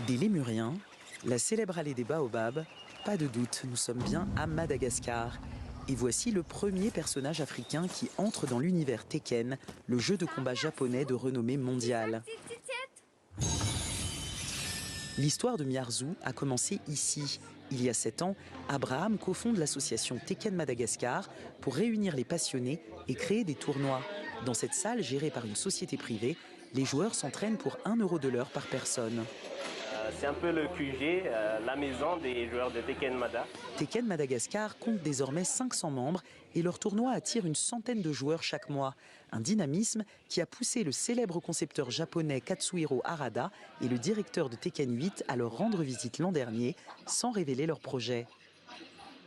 Des Lémuriens, la célèbre allée des baobabs, pas de doute, nous sommes bien à Madagascar. Et voici le premier personnage africain qui entre dans l'univers Tekken, le jeu de combat japonais de renommée mondiale. L'histoire de Miyarzou a commencé ici. Il y a 7 ans, Abraham cofonde l'association Tekken Madagascar pour réunir les passionnés et créer des tournois. Dans cette salle gérée par une société privée, les joueurs s'entraînent pour 1 € de l'heure par personne. C'est un peu le QG, la maison des joueurs de Tekken Mada. Tekken Madagascar compte désormais 500 membres et leur tournoi attire une centaine de joueurs chaque mois. Un dynamisme qui a poussé le célèbre concepteur japonais Katsuhiro Harada et le directeur de Tekken 8 à leur rendre visite l'an dernier sans révéler leur projet.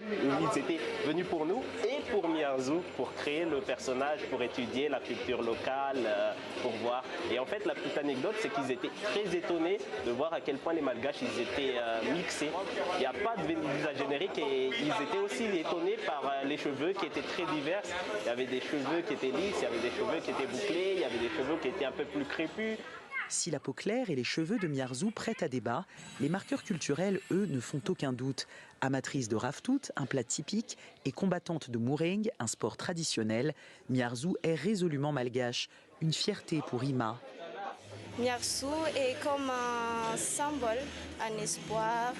Ils étaient venus pour nous et pour Miyarzou, pour créer le personnage, pour étudier la culture locale, pour voir. Et en fait, la petite anecdote, c'est qu'ils étaient très étonnés de voir à quel point les Malgaches, ils étaient mixés. Il n'y a pas de visage générique et ils étaient aussi étonnés par les cheveux qui étaient très divers. Il y avait des cheveux qui étaient lisses, il y avait des cheveux qui étaient bouclés, il y avait des cheveux qui étaient un peu plus crépus. Si la peau claire et les cheveux de Miyarzou prêtent à débat, les marqueurs culturels, eux, ne font aucun doute. Amatrice de raftout, un plat typique, et combattante de moureng, un sport traditionnel, Miyarzou est résolument malgache. Une fierté pour Ima. Miyarzou est comme un symbole, un espoir,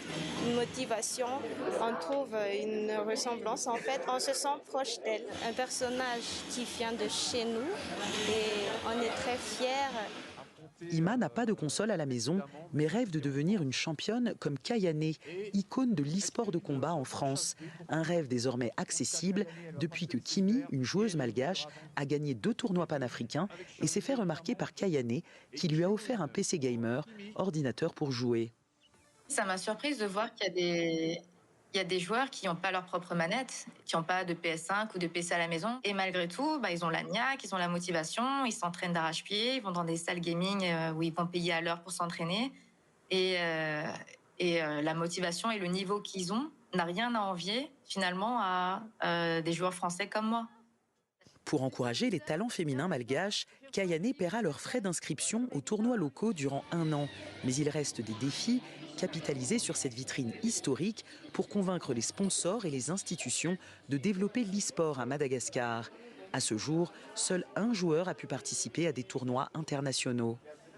une motivation. On trouve une ressemblance. En fait, on se sent proche d'elle. Un personnage qui vient de chez nous et on est très fiers. Ima n'a pas de console à la maison, mais rêve de devenir une championne comme Kayane, icône de l'e-sport de combat en France. Un rêve désormais accessible depuis que Kimi, une joueuse malgache, a gagné 2 tournois panafricains et s'est fait remarquer par Kayane, qui lui a offert un PC gamer, ordinateur pour jouer. Ça m'a surprise de voir qu'il y a des joueurs qui n'ont pas leur propre manette, qui n'ont pas de PS5 ou de PC à la maison. Et malgré tout, ils ont la niaque, ils ont la motivation, ils s'entraînent d'arrache-pied, ils vont dans des salles gaming où ils vont payer à l'heure pour s'entraîner. Et la motivation et le niveau qu'ils ont n'a rien à envier finalement à des joueurs français comme moi. Pour encourager les talents féminins malgaches, Kayane paiera leurs frais d'inscription aux tournois locaux durant 1 an. Mais il reste des défis, capitaliser sur cette vitrine historique pour convaincre les sponsors et les institutions de développer l'e-sport à Madagascar. À ce jour, seul un joueur a pu participer à des tournois internationaux.